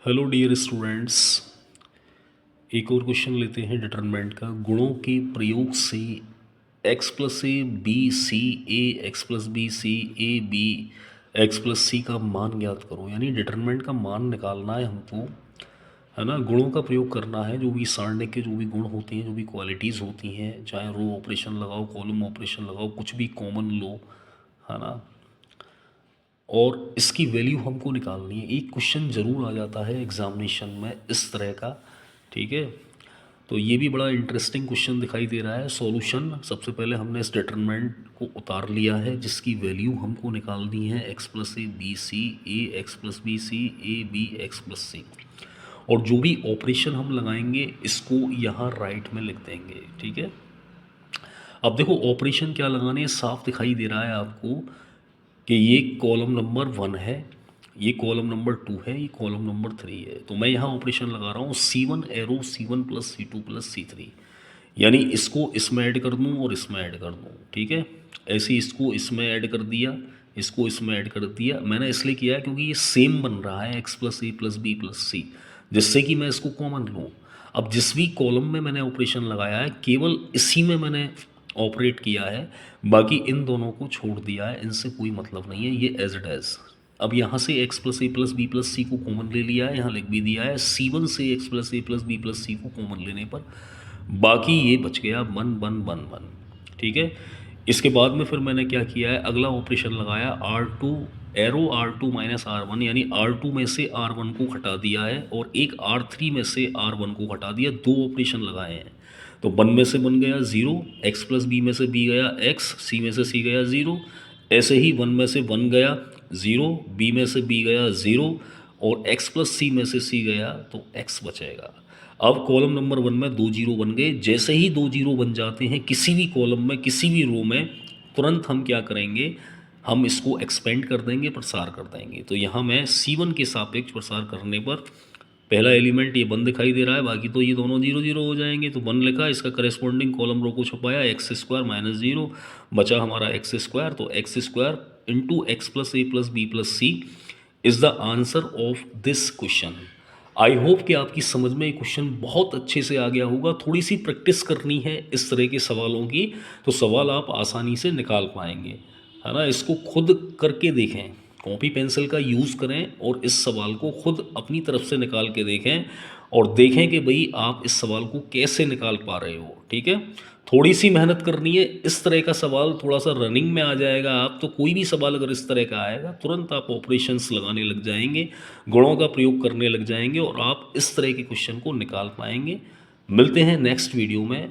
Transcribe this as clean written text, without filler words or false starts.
Hello dear students, एक और question लेते हैं डिटरमिनेंट का। गुणों के प्रयोग से X plus A B C A X plus B C A B X plus C का मान ज्ञात करो। यानी डिटरमिनेंट का मान निकालना है हमको, है ना। गुणों का प्रयोग करना है, जो भी सारणी के जो भी गुण होते हैं, जो भी क्वालिटीज़ होती हैं, चाहे रो ऑपरेशन लगाओ, कॉलम ऑपरेशन लगाओ, कुछ भी कॉमन लो, है ना। और इसकी वैल्यू हमको निकालनी है। एक क्वेश्चन ज़रूर आ जाता है एग्जामिनेशन में इस तरह का, ठीक है। तो ये भी बड़ा इंटरेस्टिंग क्वेश्चन दिखाई दे रहा है। सॉल्यूशन, सबसे पहले हमने इस डिटरमिनेंट को उतार लिया है, जिसकी वैल्यू हमको निकालनी है X plus A B C A X plus B C A B X plus C. और जो भी ऑपरेशन हम लगाएंगे इसको यहाँ राइट में लिख देंगे, ठीक है। अब देखो ऑपरेशन क्या लगाने हैं, साफ दिखाई दे रहा है आपको कि ये कॉलम नंबर 1 है, ये कॉलम नंबर 2 है, ये कॉलम नंबर 3 है। तो मैं यहाँ ऑपरेशन लगा रहा हूँ C1 arrow C1 plus C2 plus C3, यानी इसको इसमें ऐड कर दूँ और इसमें ऐड कर दूँ, ठीक है। ऐसे इसको इसमें ऐड कर दिया, इसको इसमें ऐड कर दिया। मैंने इसलिए किया क्योंकि ये सेम बन रहा है X plus A plus B plus सी, जिससे कि मैं इसको कॉमन लूँ। अब जिस भी कॉलम में मैंने ऑपरेशन लगाया है केवल इसी में मैंने ऑपरेट किया है, बाकी इन दोनों को छोड़ दिया है, इनसे कोई मतलब नहीं है, ये एज इट एज। अब यहाँ से X plus A plus B plus सी को कॉमन ले लिया है, यहाँ लिख भी दिया है। C1 से X plus A plus B plus सी को कॉमन लेने पर बाकी ये बच गया 1 1 1 1, ठीक है। इसके बाद में फिर मैंने क्या किया है, अगला ऑपरेशन लगाया R2 arrow R2 minus R1, यानी R2 में से R1 को हटा दिया है और एक R3 में से R1 को हटा दिया। दो ऑपरेशन लगाए हैं, तो 1 में से 1 गया 0, एक्स प्लस बी में से बी गया एक्स, सी में से सी गया 0, ऐसे ही 1 में से 1 गया 0, बी में से बी गया 0 और एक्स प्लस सी में से सी गया तो एक्स बचेगा। अब कॉलम नंबर 1 में 2 जीरो बन गए। जैसे ही 2 जीरो बन जाते हैं किसी भी कॉलम में, किसी भी रो में, तुरंत हम क्या करेंगे, हम इसको एक्सपेंड कर देंगे, प्रसार कर देंगे। तो यहाँ मैं C1 के सापेक्ष प्रसार करने पर पहला एलिमेंट ये 1 दिखाई दे रहा है, बाकी तो ये दोनों 0 0 हो जाएंगे। तो 1 लिखा, इसका करेस्पॉन्डिंग कॉलम रो को छुपाया, एक्स स्क्वायर माइनस 0 बचा हमारा एक्स स्क्वायर। तो X square into X plus A plus B plus C is the answer of this question. I hope कि आपकी समझ में ये क्वेश्चन बहुत अच्छे से आ गया होगा। थोड़ी सी प्रैक्टिस करनी है इस तरह के सवालों की, तो सवाल आप आसानी से निकाल पाएंगे, है ना। इसको खुद करके देखें, कॉपी पेंसिल का यूज़ करें और इस सवाल को खुद अपनी तरफ से निकाल के देखें और देखें कि भाई आप इस सवाल को कैसे निकाल पा रहे हो, ठीक है। थोड़ी सी मेहनत करनी है। इस तरह का सवाल थोड़ा सा रनिंग में आ जाएगा आप, तो कोई भी सवाल अगर इस तरह का आएगा तुरंत आप ऑपरेशंस लगाने लग जाएंगे, गुणों का प्रयोग करने लग जाएंगे और आप इस तरह के क्वेश्चन को निकाल पाएंगे। मिलते हैं नेक्स्ट वीडियो में।